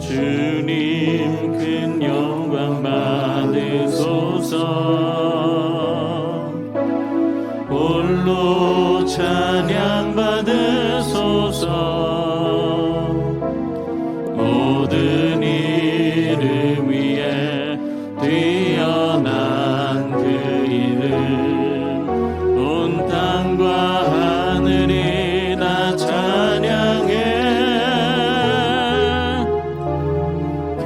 주님 큰 영광 받으소서. 홀로 찬양 받으소서. 모든 이름 위에 뛰어난 그 이름, 온 땅과 하늘이 다 찬양해.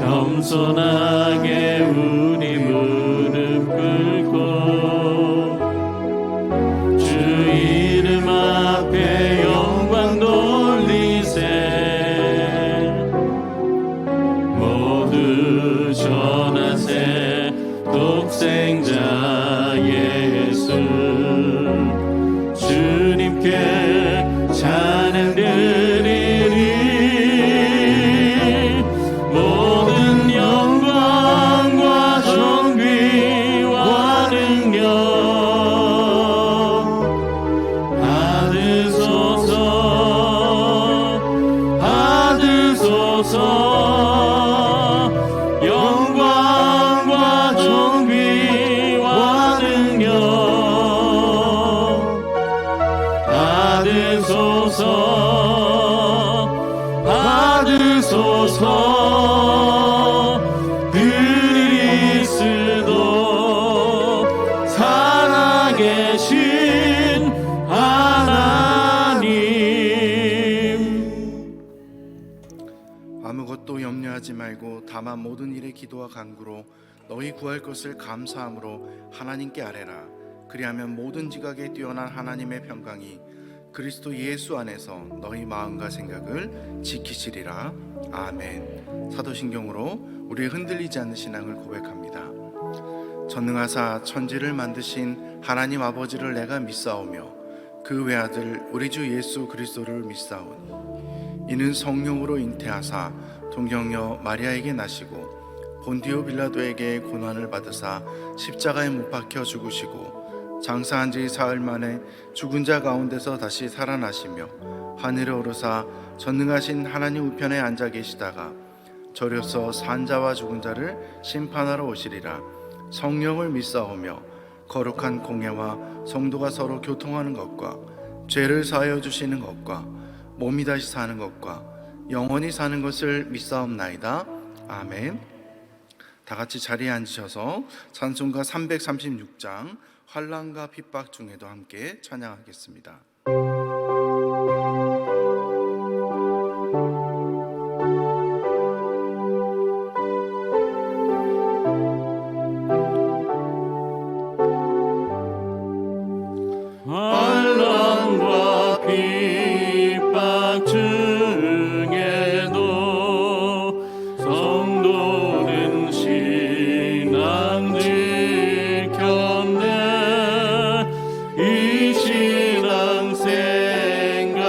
겸손하게 우리 무릎 꿇고 주 이름 앞에 영광 돌리세. 모두 전하세 독생자 예수. 주님께 찬양 드리리. 모든 영광과 존귀와 능력 받으소서. 받으소서. 영광과 존귀와 능력 받으소서. 받으소서. 그리스도 살아계신 하나님. 아무것도 염려하지 말고 다만 모든 일에 기도와 간구로 너희 구할 것을 감사함으로 하나님께 아뢰라. 그리하면 모든 지각에 뛰어난 하나님의 평강이 그리스도 예수 안에서 너희 마음과 생각을 지키시리라. 아멘. 사도신경으로 우리의 흔들리지 않는 신앙을 고백합니다. 전능하사 천지를 만드신 하나님 아버지를 내가 믿사오며 그 외아들 우리 주 예수 그리스도를 믿사오니 이는 성령으로 잉태하사 동정녀 마리아에게 나시고 본디오 빌라도에게 고난을 받으사 십자가에 못 박혀 죽으시고 장사한 지 사흘 만에 죽은 자 가운데서 다시 살아나시며 하늘에 오르사 전능하신 하나님 우편에 앉아 계시다가 저려서 산 자와 죽은 자를 심판하러 오시리라. 성령을 믿사오며 거룩한 공예와 성도가 서로 교통하는 것과 죄를 사하여 주시는 것과 몸이 다시 사는 것과 영원히 사는 것을 믿사옵나이다. 아멘. 다 같이 자리에 앉으셔서 찬송가 336장 환난과 핍박 중에도 함께 찬양하겠습니다. 환난과 핍박 중에도 성도는 신앙 지켰네. 이 신앙 생각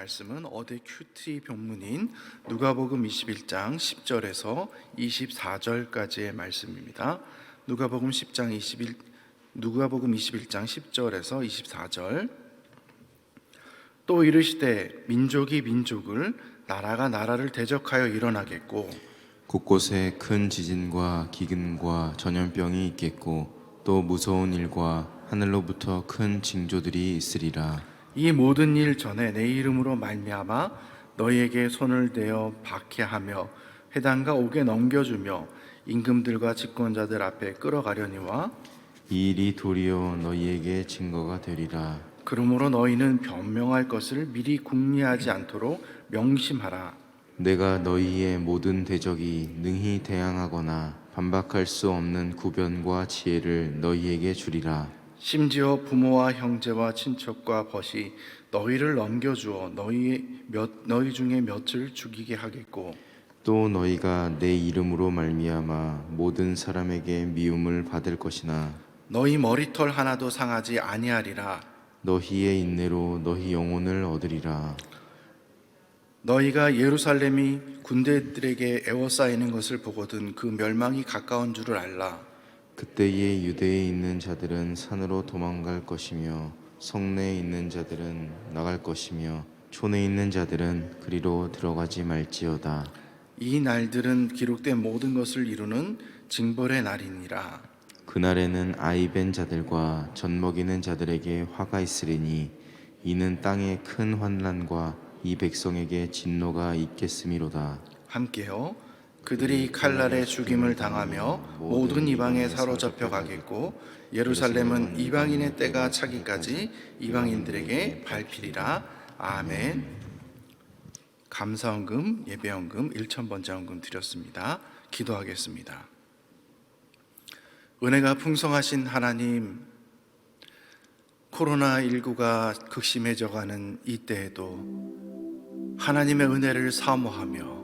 말씀은 어제 큐티 본문인 누가복음 21장 10절에서 24절까지의 말씀입니다. 누가복음 21장 10절에서 24절. 또 이르시되 민족이 민족을, 나라가 나라를 대적하여 일어나겠고 곳곳에 큰 지진과 기근과 전염병이 있겠고 또 무서운 일과 하늘로부터 큰 징조들이 있으리라. 이 모든 일 전에 내 이름으로 말미암아 너희에게 손을 대어 박해하며 회당과 옥에 넘겨주며 임금들과 집권자들 앞에 끌어가려니와 이 일이 도리어 너희에게 증거가 되리라. 그러므로 너희는 변명할 것을 미리 궁리하지 않도록 명심하라. 내가 너희의 모든 대적이 능히 대항하거나 반박할 수 없는 구변과 지혜를 너희에게 주리라. 심지어 부모와 형제와 친척과 벗이 너희를 넘겨주어 너희 중에 몇을 죽이게 하겠고 또 너희가 내 이름으로 말미암아 모든 사람에게 미움을 받을 것이나 너희 머리털 하나도 상하지 아니하리라. 너희의 인내로 너희 영혼을 얻으리라. 너희가 예루살렘이 군대들에게 에워싸이는 것을 보거든 그 멸망이 가까운 줄을 알라. 그때에 유대에 있는 자들은 산으로 도망갈 것이며 성내에 있는 자들은 나갈 것이며 촌에 있는 자들은 그리로 들어가지 말지어다. 이 날들은 기록된 모든 것을 이루는 징벌의 날이니라. 그날에는 아이 벤 자들과 젖 먹이는 자들에게 화가 있으리니 이는 땅에 큰 환난과 이 백성에게 진노가 있겠음이로다. 함께요. 그들이 칼날에 죽임을 당하며 모든 이방에 사로잡혀 가겠고 예루살렘은 이방인의 때가 차기까지 이방인들에게 밟히리라. 아멘. 감사헌금, 예배헌금 1,000번째 드렸습니다. 기도하겠습니다. 은혜가 풍성하신 하나님, 코로나19가 극심해져가는 이때에도 하나님의 은혜를 사모하며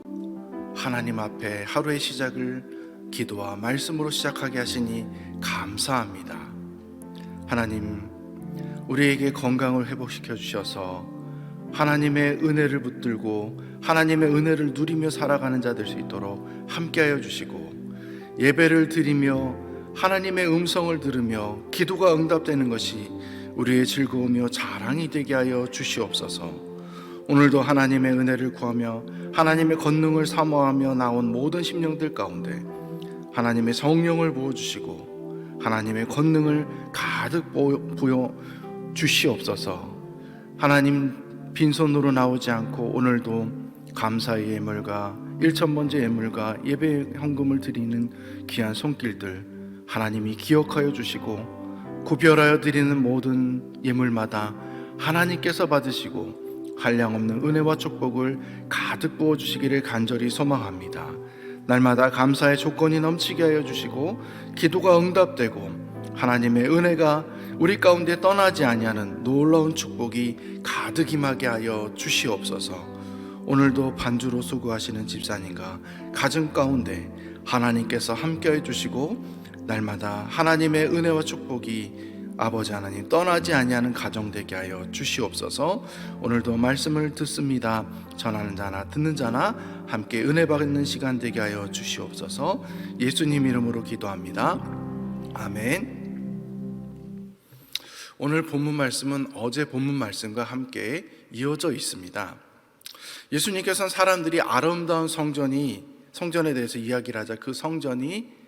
하나님 앞에 하루의 시작을 기도와 말씀으로 시작하게 하시니 감사합니다. 하나님, 우리에게 건강을 회복시켜 주셔서 하나님의 은혜를 붙들고 하나님의 은혜를 누리며 살아가는 자 될 수 있도록 함께하여 주시고, 예배를 드리며 하나님의 음성을 들으며 기도가 응답되는 것이 우리의 즐거움이요 자랑이 되게 하여 주시옵소서. 오늘도 하나님의 은혜를 구하며 하나님의 권능을 사모하며 나온 모든 심령들 가운데 하나님의 성령을 부어주시고 하나님의 권능을 가득 부어 주시옵소서. 하나님, 빈손으로 나오지 않고 오늘도 감사의 예물과 1,000번째 예물과 예배 헌금을 드리는 귀한 손길들 하나님이 기억하여 주시고, 구별하여 드리는 모든 예물마다 하나님께서 받으시고 한량없는 은혜와 축복을 가득 부어주시기를 간절히 소망합니다. 날마다 감사의 조건이 넘치게 하여 주시고 기도가 응답되고 하나님의 은혜가 우리 가운데 떠나지 아니하는 놀라운 축복이 가득 임하게 하여 주시옵소서. 오늘도 반주로 수고하시는 집사님과 가정 가운데 하나님께서 함께해 주시고 날마다 하나님의 은혜와 축복이 아버지 하나님 떠나지 아니하는 가정 되게 하여 주시옵소서. 오늘도 말씀을 듣습니다. 전하는 자나 듣는 자나 함께 은혜 받는 시간 되게 하여 주시옵소서. 예수님 이름으로 기도합니다. 아멘. 오늘 본문 말씀은 어제 본문 말씀과 함께 이어져 있습니다. 예수님께서는 사람들이 아름다운 성전에 대해서 이야기를 하자 그 성전이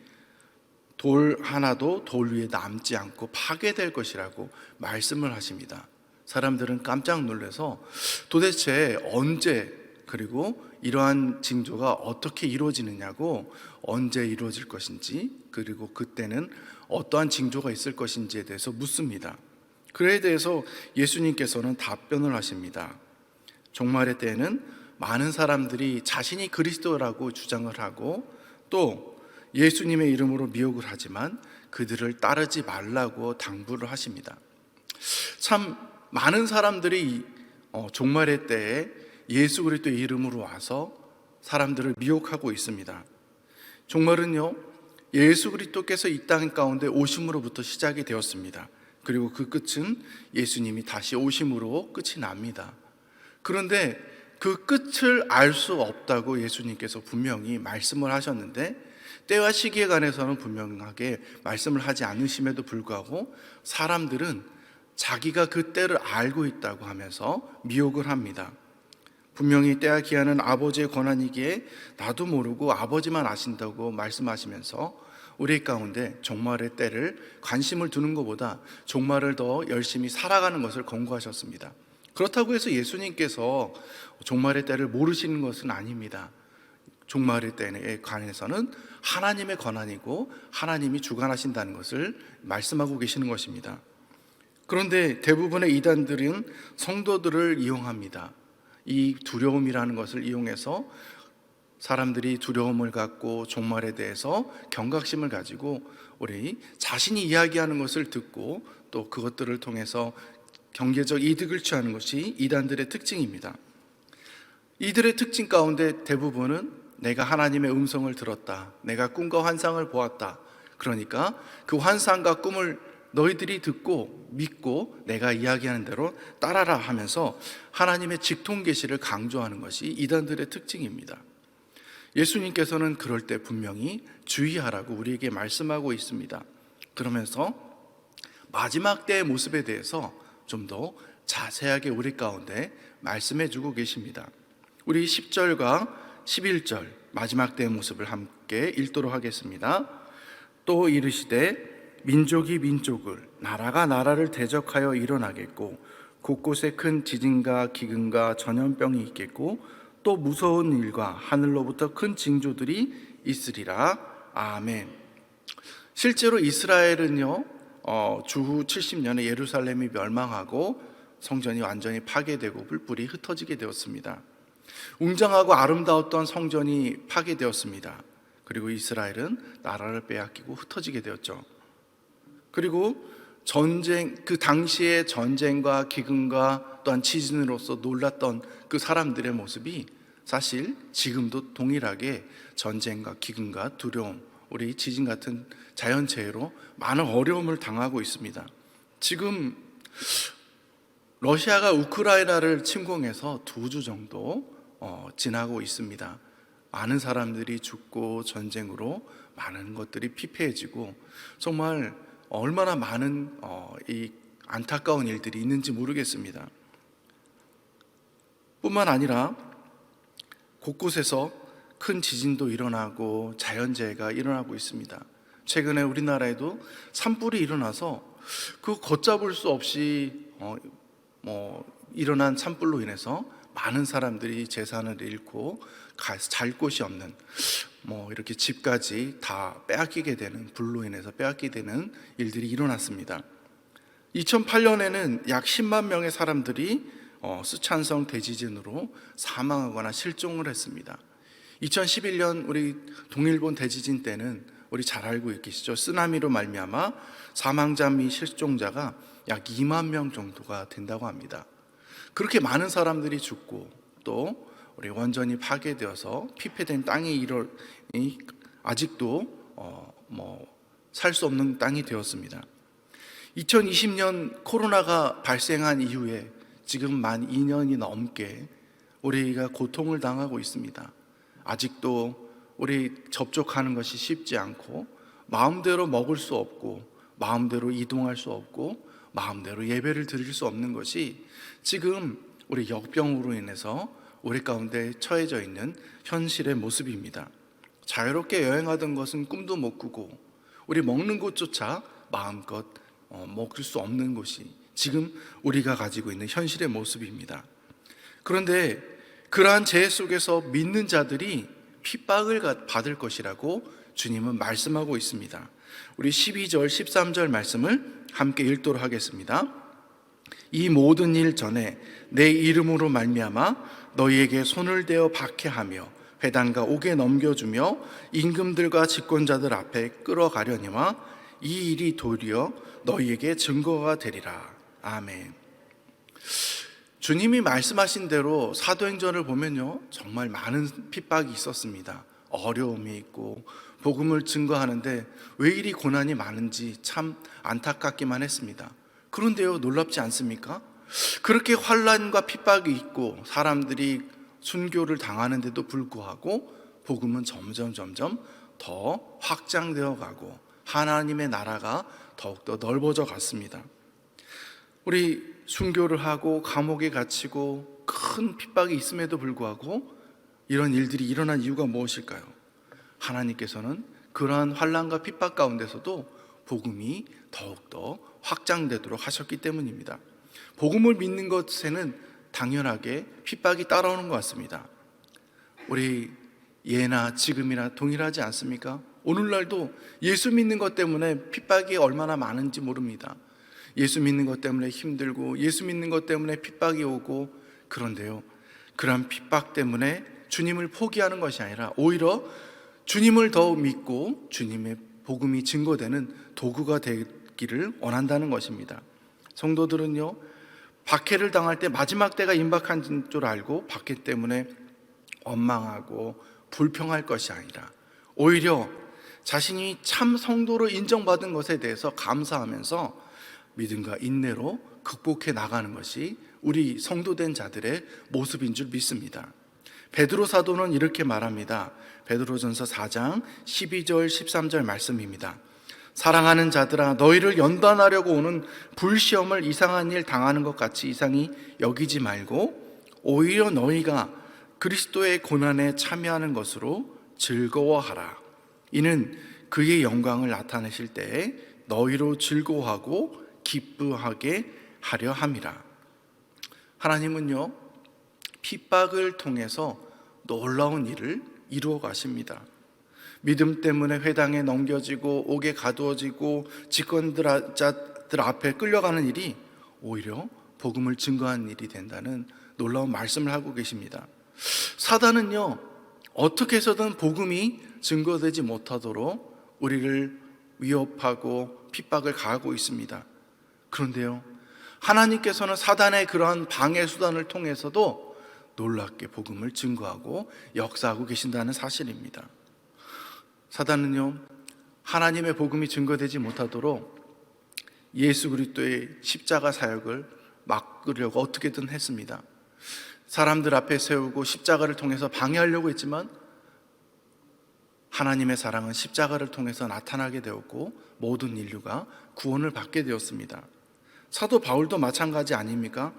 돌 하나도 돌 위에 남지 않고 파괴될 것이라고 말씀을 하십니다. 사람들은 깜짝 놀라서 도대체 언제, 그리고 이러한 징조가 어떻게 이루어지느냐고, 언제 이루어질 것인지, 그리고 그때는 어떠한 징조가 있을 것인지에 대해서 묻습니다. 그에 대해서 예수님께서는 답변을 하십니다. 종말의 때에는 많은 사람들이 자신이 그리스도라고 주장을 하고 또 예수님의 이름으로 미혹을 하지만 그들을 따르지 말라고 당부를 하십니다. 참 많은 사람들이 종말의 때에 예수 그리스도의 이름으로 와서 사람들을 미혹하고 있습니다. 종말은요, 예수 그리스도께서 이 땅 가운데 오심으로부터 시작이 되었습니다. 그리고 그 끝은 예수님이 다시 오심으로 끝이 납니다. 그런데 그 끝을 알 수 없다고 예수님께서 분명히 말씀을 하셨는데, 때와 시기에 관해서는 분명하게 말씀을 하지 않으심에도 불구하고 사람들은 자기가 그 때를 알고 있다고 하면서 미혹을 합니다. 분명히 때와 기한은 아버지의 권한이기에 나도 모르고 아버지만 아신다고 말씀하시면서 우리 가운데 종말의 때를 관심을 두는 것보다 종말을 더 열심히 살아가는 것을 권고하셨습니다. 그렇다고 해서 예수님께서 종말의 때를 모르시는 것은 아닙니다. 종말의 때에 관해서는 하나님의 권한이고 하나님이 주관하신다는 것을 말씀하고 계시는 것입니다. 그런데 대부분의 이단들은 성도들을 이용합니다. 이 두려움이라는 것을 이용해서 사람들이 두려움을 갖고 종말에 대해서 경각심을 가지고 우리 자신이 이야기하는 것을 듣고 또 그것들을 통해서 경제적 이득을 취하는 것이 이단들의 특징입니다. 이들의 특징 가운데 대부분은 내가 하나님의 음성을 들었다, 내가 꿈과 환상을 보았다, 그러니까 그 환상과 꿈을 너희들이 듣고 믿고 내가 이야기하는 대로 따라라 하면서 하나님의 직통 계시를 강조하는 것이 이단들의 특징입니다. 예수님께서는 그럴 때 분명히 주의하라고 우리에게 말씀하고 있습니다. 그러면서 마지막 때의 모습에 대해서 좀 더 자세하게 우리 가운데 말씀해 주고 계십니다. 우리 10절과 11절 마지막 때의 모습을 함께 읽도록 하겠습니다. 또 이르시되 민족이 민족을, 나라가 나라를 대적하여 일어나겠고 곳곳에 큰 지진과 기근과 전염병이 있겠고 또 무서운 일과 하늘로부터 큰 징조들이 있으리라. 아멘. 실제로 이스라엘은요, 주후 70년에 예루살렘이 멸망하고 성전이 완전히 파괴되고 뿔뿔이 흩어지게 되었습니다. 웅장하고 아름다웠던 성전이 파괴되었습니다. 그리고 이스라엘은 나라를 빼앗기고 흩어지게 되었죠. 그리고 그 당시의 전쟁과 기근과 또한 지진으로서 놀랐던 그 사람들의 모습이 사실 지금도 동일하게 전쟁과 기근과 두려움, 우리 지진 같은 자연재해로 많은 어려움을 당하고 있습니다. 지금 러시아가 우크라이나를 침공해서 2주 정도 지나고 있습니다. 많은 사람들이 죽고 전쟁으로 많은 것들이 피폐해지고 정말 얼마나 많은 이 안타까운 일들이 있는지 모르겠습니다. 뿐만 아니라 곳곳에서 큰 지진도 일어나고 자연재해가 일어나고 있습니다. 최근에 우리나라에도 산불이 일어나서 그 걷잡을 수 없이 일어난 산불로 인해서 많은 사람들이 재산을 잃고 잘 곳이 없는 이렇게 집까지 다 빼앗기게 되는, 불로 인해서 빼앗기게 되는 일들이 일어났습니다. 2008년에는 약 10만 명의 사람들이 스촨성 대지진으로 사망하거나 실종을 했습니다. 2011년 우리 동일본 대지진 때는 우리 잘 알고 계시죠? 쓰나미로 말미암아 사망자 및 실종자가 약 2만 명 정도가 된다고 합니다. 그렇게 많은 사람들이 죽고 또 우리 원전이 파괴되어서 피폐된 땅이 아직도 살 수 없는 땅이 되었습니다. 2020년 코로나가 발생한 이후에 지금 만 2년이 넘게 우리가 고통을 당하고 있습니다. 아직도 우리 접촉하는 것이 쉽지 않고 마음대로 먹을 수 없고 마음대로 이동할 수 없고 마음대로 예배를 드릴 수 없는 것이 지금 우리 역병으로 인해서 우리 가운데 처해져 있는 현실의 모습입니다. 자유롭게 여행하던 것은 꿈도 못 꾸고 우리 먹는 것조차 마음껏 먹을 수 없는 것이 지금 우리가 가지고 있는 현실의 모습입니다. 그런데 그러한 재해 속에서 믿는 자들이 핍박을 받을 것이라고 주님은 말씀하고 있습니다. 우리 12절 13절 말씀을 함께 읽도록 하겠습니다. 이 모든 일 전에 내 이름으로 말미암아 너희에게 손을 대어 박해하며 회당과 옥에 넘겨주며 임금들과 집권자들 앞에 끌어가려니와 이 일이 도리어 너희에게 증거가 되리라. 아멘. 주님이 말씀하신 대로 사도행전을 보면요, 정말 많은 핍박이 있었습니다. 어려움이 있고 복음을 증거하는데 왜 이리 고난이 많은지 참 안타깝기만 했습니다. 그런데요, 놀랍지 않습니까? 그렇게 환난과 핍박이 있고 사람들이 순교를 당하는데도 불구하고 복음은 점점 더 확장되어 가고 하나님의 나라가 더욱더 넓어져 갔습니다. 우리 순교를 하고 감옥에 갇히고 큰 핍박이 있음에도 불구하고 이런 일들이 일어난 이유가 무엇일까요? 하나님께서는 그러한 환난과 핍박 가운데서도 복음이 더욱더 확장되도록 하셨기 때문입니다. 복음을 믿는 것에는 당연하게 핍박이 따라오는 것 같습니다. 우리 예나 지금이나 동일하지 않습니까? 오늘날도 예수 믿는 것 때문에 핍박이 얼마나 많은지 모릅니다. 예수 믿는 것 때문에 힘들고 예수 믿는 것 때문에 핍박이 오고, 그런데요, 그런 핍박 때문에 주님을 포기하는 것이 아니라 오히려 주님을 더 믿고 주님의 복음이 증거되는 도구가 되기를 원한다는 것입니다. 성도들은요, 박해를 당할 때 마지막 때가 임박한 줄 알고 박해 때문에 원망하고 불평할 것이 아니라 오히려 자신이 참 성도로 인정받은 것에 대해서 감사하면서 믿음과 인내로 극복해 나가는 것이 우리 성도된 자들의 모습인 줄 믿습니다. 베드로 사도는 이렇게 말합니다. 베드로전서 4장 12절 13절 말씀입니다. 사랑하는 자들아, 너희를 연단하려고 오는 불시험을 이상한 일 당하는 것 같이 이상히 여기지 말고 오히려 너희가 그리스도의 고난에 참여하는 것으로 즐거워하라. 이는 그의 영광을 나타내실 때에 너희로 즐거워하고 기쁘하게 하려 함이라. 하나님은요, 핍박을 통해서 놀라운 일을 이루어 가십니다. 믿음 때문에 회당에 넘겨지고 옥에 가두어지고 집권자들 앞에 끌려가는 일이 오히려 복음을 증거하는 일이 된다는 놀라운 말씀을 하고 계십니다. 사단은요, 어떻게 해서든 복음이 증거되지 못하도록 우리를 위협하고 핍박을 가하고 있습니다. 그런데요, 하나님께서는 사단의 그러한 방해 수단을 통해서도 놀랍게 복음을 증거하고 역사하고 계신다는 사실입니다. 사단은요, 하나님의 복음이 증거되지 못하도록 예수 그리스도의 십자가 사역을 막으려고 어떻게든 했습니다. 사람들 앞에 세우고 십자가를 통해서 방해하려고 했지만 하나님의 사랑은 십자가를 통해서 나타나게 되었고 모든 인류가 구원을 받게 되었습니다. 사도 바울도 마찬가지 아닙니까?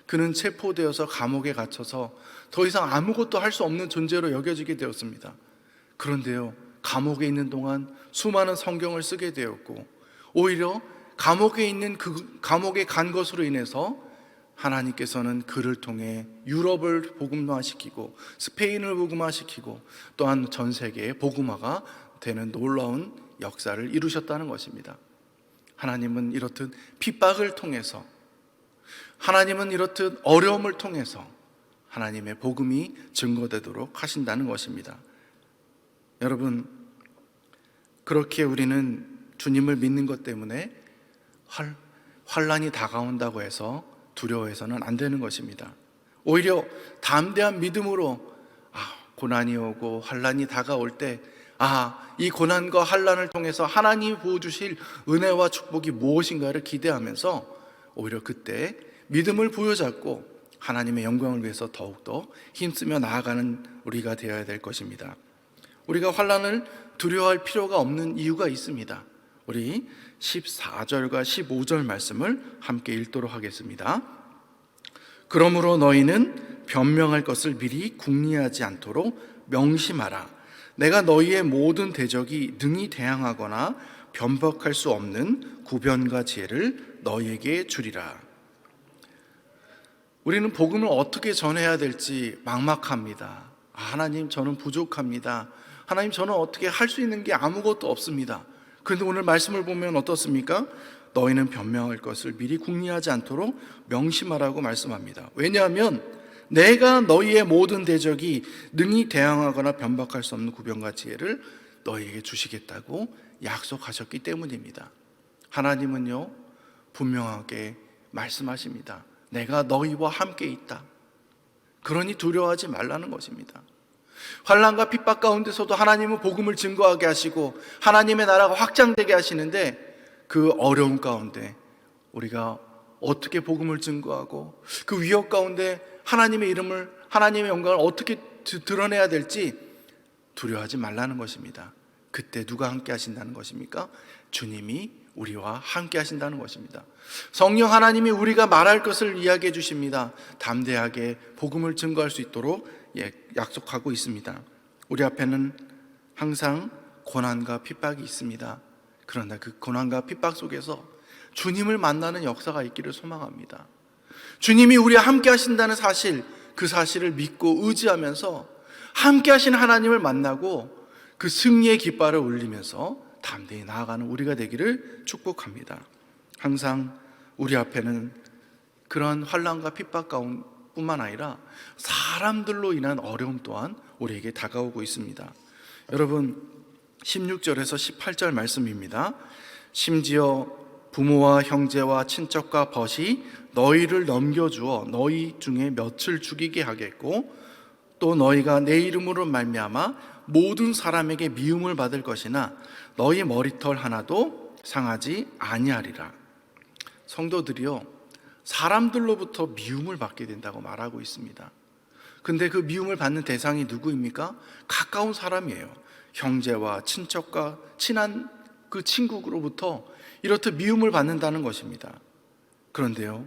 그는 체포되어서 감옥에 갇혀서 더 이상 아무것도 할 수 없는 존재로 여겨지게 되었습니다. 그런데요, 감옥에 있는 동안 수많은 성경을 쓰게 되었고 오히려 감옥에 있는 그 감옥에 간 것으로 인해서 하나님께서는 그를 통해 유럽을 복음화시키고 스페인을 복음화시키고 또한 전 세계에 복음화가 되는 놀라운 역사를 이루셨다는 것입니다. 하나님은 이렇듯 핍박을 통해서, 하나님은 이렇듯 어려움을 통해서 하나님의 복음이 증거되도록 하신다는 것입니다. 여러분, 그렇게 우리는 주님을 믿는 것 때문에 환난이 다가온다고 해서 두려워해서는 안 되는 것입니다. 오히려 담대한 믿음으로 고난이 오고 환난이 다가올 때 이 고난과 환난을 통해서 하나님이 부어주실 은혜와 축복이 무엇인가를 기대하면서 오히려 그때 믿음을 부여잡고 하나님의 영광을 위해서 더욱더 힘쓰며 나아가는 우리가 되어야 될 것입니다. 우리가 환난을 두려워할 필요가 없는 이유가 있습니다. 우리 14절과 15절 말씀을 함께 읽도록 하겠습니다. 그러므로 너희는 변명할 것을 미리 궁리하지 않도록 명심하라. 내가 너희의 모든 대적이 능히 대항하거나 변박할 수 없는 구변과 지혜를 너희에게 주리라. 우리는 복음을 어떻게 전해야 될지 막막합니다. 하나님, 저는 부족합니다. 하나님, 저는 어떻게 할 수 있는 게 아무것도 없습니다. 그런데 오늘 말씀을 보면 어떻습니까? 너희는 변명할 것을 미리 궁리하지 않도록 명심하라고 말씀합니다. 왜냐하면 내가 너희의 모든 대적이 능히 대항하거나 변박할 수 없는 구변과 지혜를 너희에게 주시겠다고 약속하셨기 때문입니다. 하나님은요, 분명하게 말씀하십니다. 내가 너희와 함께 있다. 그러니 두려워하지 말라는 것입니다. 환난과 핍박 가운데서도 하나님은 복음을 증거하게 하시고 하나님의 나라가 확장되게 하시는데 그 어려움 가운데 우리가 어떻게 복음을 증거하고 그 위협 가운데 하나님의 이름을, 하나님의 영광을 어떻게 드러내야 될지 두려워하지 말라는 것입니다. 그때 누가 함께 하신다는 것입니까? 주님이 우리와 함께 하신다는 것입니다. 성령 하나님이 우리가 말할 것을 이야기해 주십니다. 담대하게 복음을 증거할 수 있도록 약속하고 있습니다. 우리 앞에는 항상 고난과 핍박이 있습니다. 그러나 그 고난과 핍박 속에서 주님을 만나는 역사가 있기를 소망합니다. 주님이 우리와 함께 하신다는 사실, 그 사실을 믿고 의지하면서 함께 하시는 하나님을 만나고 그 승리의 깃발을 올리면서 담대히 나아가는 우리가 되기를 축복합니다. 항상 우리 앞에는 그런 환난과 핍박 뿐만 아니라 사람들로 인한 어려움 또한 우리에게 다가오고 있습니다. 여러분, 16절에서 18절 말씀입니다. 심지어 부모와 형제와 친척과 벗이 너희를 넘겨주어 너희 중에 몇을 죽이게 하겠고 또 너희가 내 이름으로 말미암아 모든 사람에게 미움을 받을 것이나 너희 머리털 하나도 상하지 아니하리라. 성도들이요, 사람들로부터 미움을 받게 된다고 말하고 있습니다. 근데 그 미움을 받는 대상이 누구입니까? 가까운 사람이에요. 형제와 친척과 친한 그 친구로부터 이렇듯 미움을 받는다는 것입니다. 그런데요,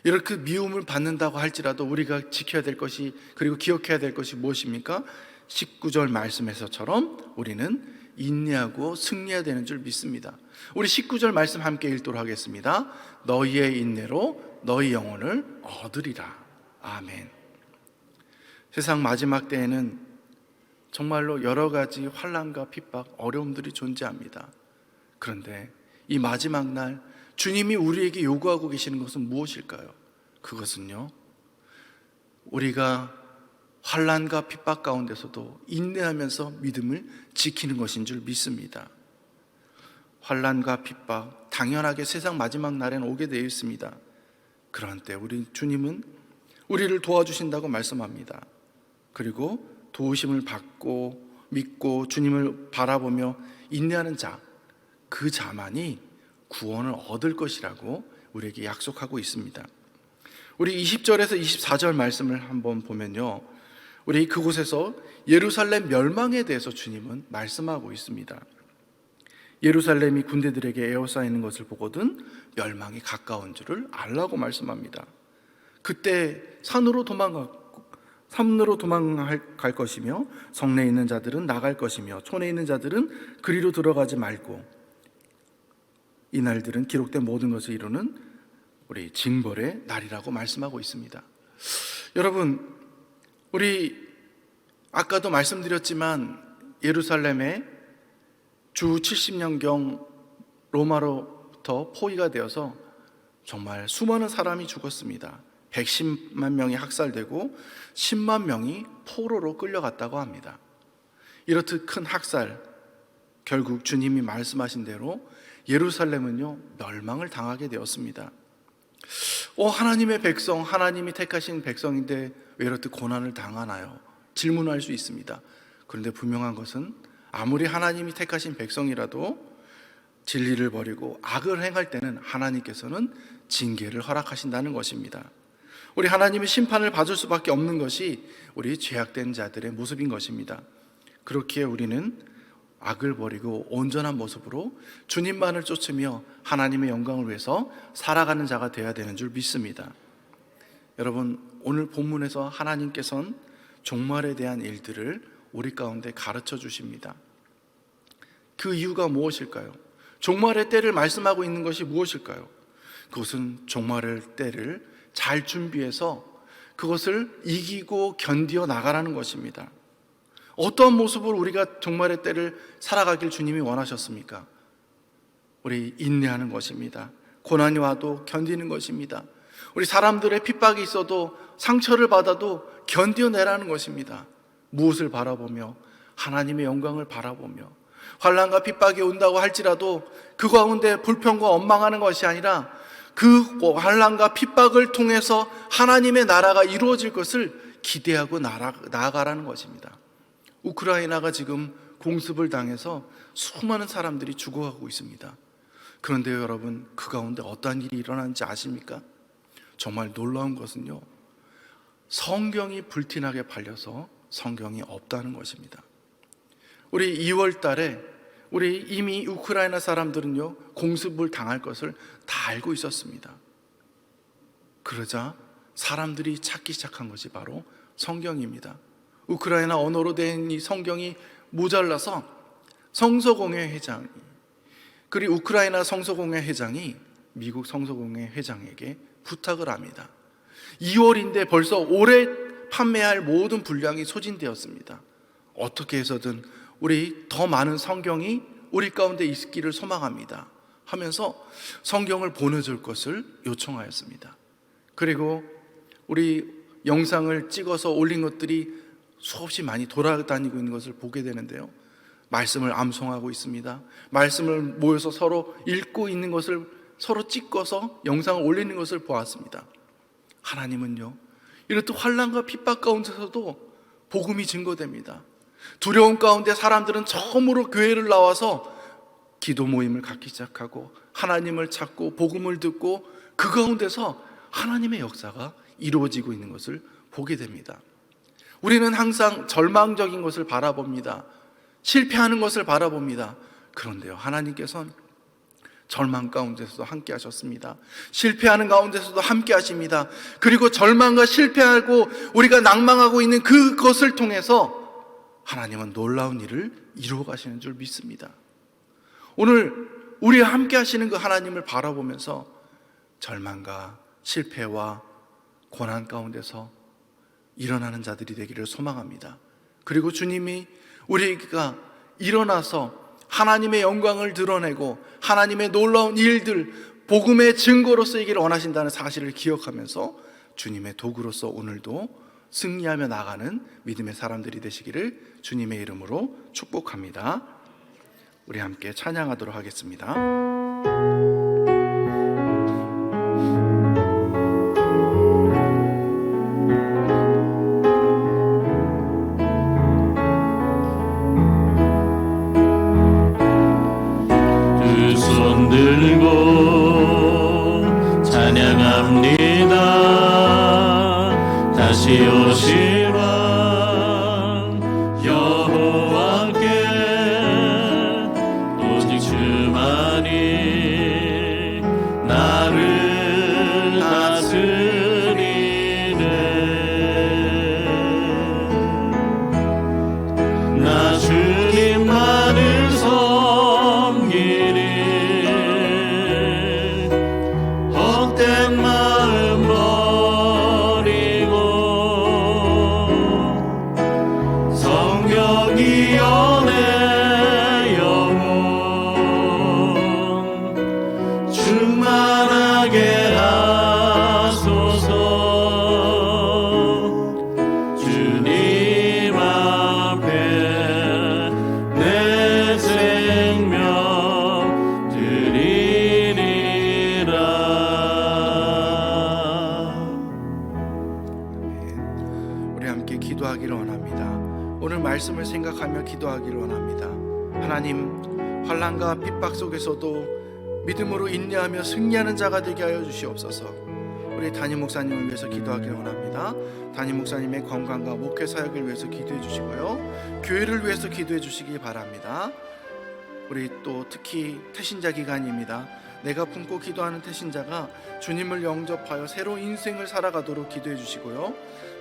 이렇게 미움을 받는다고 할지라도 우리가 지켜야 될 것이, 그리고 기억해야 될 것이 무엇입니까? 19절 말씀에서처럼 우리는 인내하고 승리해야 되는 줄 믿습니다. 우리 19절 말씀 함께 읽도록 하겠습니다. 너희의 인내로 너희 영혼을 얻으리라. 아멘. 세상 마지막 때에는 정말로 여러 가지 환난과 핍박, 어려움들이 존재합니다. 그런데 이 마지막 날 주님이 우리에게 요구하고 계시는 것은 무엇일까요? 그것은요, 우리가 환난과 핍박 가운데서도 인내하면서 믿음을 지키는 것인 줄 믿습니다. 환난과 핍박, 당연하게 세상 마지막 날에는 오게 되어 있습니다. 그런 때 우리 주님은 우리를 도와주신다고 말씀합니다. 그리고 도우심을 받고 믿고 주님을 바라보며 인내하는 자, 그 자만이 구원을 얻을 것이라고 우리에게 약속하고 있습니다. 우리 20절에서 24절 말씀을 한번 보면요, 우리 그곳에서 예루살렘 멸망에 대해서 주님은 말씀하고 있습니다. 예루살렘이 군대들에게 에워싸이는 것을 보거든 멸망이 가까운 줄을 알라고 말씀합니다. 그때 산으로 도망갈 것이며 성내에 있는 자들은 나갈 것이며 촌에 있는 자들은 그리로 들어가지 말고 이 날들은 기록된 모든 것을 이루는 우리 징벌의 날이라고 말씀하고 있습니다. 여러분, 우리 아까도 말씀드렸지만 예루살렘에 주 70년경 로마로부터 포위가 되어서 정말 수많은 사람이 죽었습니다. 110만 명이 학살되고 10만 명이 포로로 끌려갔다고 합니다. 이렇듯 큰 학살, 결국 주님이 말씀하신 대로 예루살렘은요 멸망을 당하게 되었습니다. 하나님의 백성, 하나님이 택하신 백성인데 왜 이렇듯 고난을 당하나요? 질문할 수 있습니다. 그런데 분명한 것은 아무리 하나님이 택하신 백성이라도 진리를 버리고 악을 행할 때는 하나님께서는 징계를 허락하신다는 것입니다. 우리 하나님의 심판을 받을 수밖에 없는 것이 우리 죄악된 자들의 모습인 것입니다. 그렇기에 우리는 악을 버리고 온전한 모습으로 주님만을 쫓으며 하나님의 영광을 위해서 살아가는 자가 되어야 되는 줄 믿습니다. 여러분, 오늘 본문에서 하나님께서는 종말에 대한 일들을 우리 가운데 가르쳐 주십니다. 그 이유가 무엇일까요? 종말의 때를 말씀하고 있는 것이 무엇일까요? 그것은 종말의 때를 잘 준비해서 그것을 이기고 견디어 나가라는 것입니다. 어떠한 모습으로 우리가 종말의 때를 살아가길 주님이 원하셨습니까? 우리 인내하는 것입니다. 고난이 와도 견디는 것입니다. 우리 사람들의 핍박이 있어도 상처를 받아도 견뎌내라는 것입니다. 무엇을 바라보며? 하나님의 영광을 바라보며. 환난과 핍박이 온다고 할지라도 그 가운데 불평과 원망하는 것이 아니라 그 환난과 핍박을 통해서 하나님의 나라가 이루어질 것을 기대하고 나아가라는 것입니다. 우크라이나가 지금 공습을 당해서 수많은 사람들이 죽어가고 있습니다. 그런데요 여러분, 그 가운데 어떠한 일이 일어나는지 아십니까? 정말 놀라운 것은요, 성경이 불티나게 팔려서 성경이 없다는 것입니다. 우리 2월 달에 우리 이미 우크라이나 사람들은요 공습을 당할 것을 다 알고 있었습니다. 그러자 사람들이 찾기 시작한 것이 바로 성경입니다. 우크라이나 언어로 된 이 성경이 모자라서 성서공회 회장이, 그리고 우크라이나 성서공회 회장이 미국 성서공회 회장에게 부탁을 합니다. 2월인데 벌써 올해 판매할 모든 분량이 소진되었습니다. 어떻게 해서든 우리 더 많은 성경이 우리 가운데 있기를 소망합니다 하면서 성경을 보내줄 것을 요청하였습니다. 그리고 우리 영상을 찍어서 올린 것들이 수없이 많이 돌아다니고 있는 것을 보게 되는데요, 말씀을 암송하고 있습니다. 말씀을 모여서 서로 읽고 있는 것을 서로 찍어서 영상을 올리는 것을 보았습니다. 하나님은요 이렇듯 환난과 핍박 가운데서도 복음이 증거됩니다. 두려움 가운데 사람들은 처음으로 교회를 나와서 기도 모임을 갖기 시작하고 하나님을 찾고 복음을 듣고 그 가운데서 하나님의 역사가 이루어지고 있는 것을 보게 됩니다. 우리는 항상 절망적인 것을 바라봅니다. 실패하는 것을 바라봅니다. 그런데요 하나님께서는 절망 가운데서도 함께 하셨습니다. 실패하는 가운데서도 함께 하십니다. 그리고 절망과 실패하고 우리가 낭망하고 있는 그것을 통해서 하나님은 놀라운 일을 이루어 가시는 줄 믿습니다. 오늘 우리와 함께 하시는 그 하나님을 바라보면서 절망과 실패와 고난 가운데서 일어나는 자들이 되기를 소망합니다. 그리고 주님이 우리가 일어나서 하나님의 영광을 드러내고 하나님의 놀라운 일들, 복음의 증거로 쓰이기를 원하신다는 사실을 기억하면서 주님의 도구로서 오늘도 승리하며 나가는 믿음의 사람들이 되시기를 주님의 이름으로 축복합니다. 우리 함께 찬양하도록 하겠습니다. 두 손 들고 찬양합니다. 다시 오실 왕 여호와께 오직 주만이 나를 다스리네. 나 주님만을 섬기리. 헛된 마음 버리고 성경이여 내 영혼 충만하게 하소서. 주님 앞에 내 생명 드리리라. 우리 함께 기도하기를 원합니다. 오늘 말씀을 생각하며 기도하기를 원합니다. 하나님, 환난과 핍박 속에서도 믿음으로 인내하며 승리하는 자가 되게 하여 주시옵소서. 우리 담임 목사님을 위해서 기도하기를 원합니다. 담임 목사님의 건강과 목회 사역을 위해서 기도해 주시고요, 교회를 위해서 기도해 주시기 바랍니다. 우리 또 특히 태신자 기간입니다. 내가 품고 기도하는 태신자가 주님을 영접하여 새로운 인생을 살아가도록 기도해 주시고요,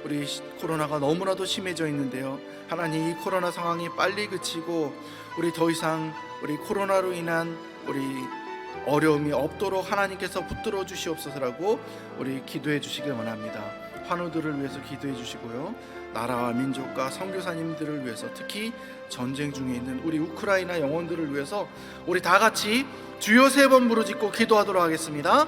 우리 코로나가 너무나도 심해져 있는데요, 하나님 이 코로나 상황이 빨리 그치고 우리 더 이상 우리 코로나로 인한 우리 어려움이 없도록 하나님께서 붙들어 주시옵소서라고 우리 기도해 주시길 원합니다. 환우들을 위해서 기도해 주시고요, 나라와 민족과 선교사님들을 위해서, 특히 전쟁 중에 있는 우리 우크라이나 영혼들을 위해서 우리 다 같이 주여 3번 부르짖고 기도하도록 하겠습니다.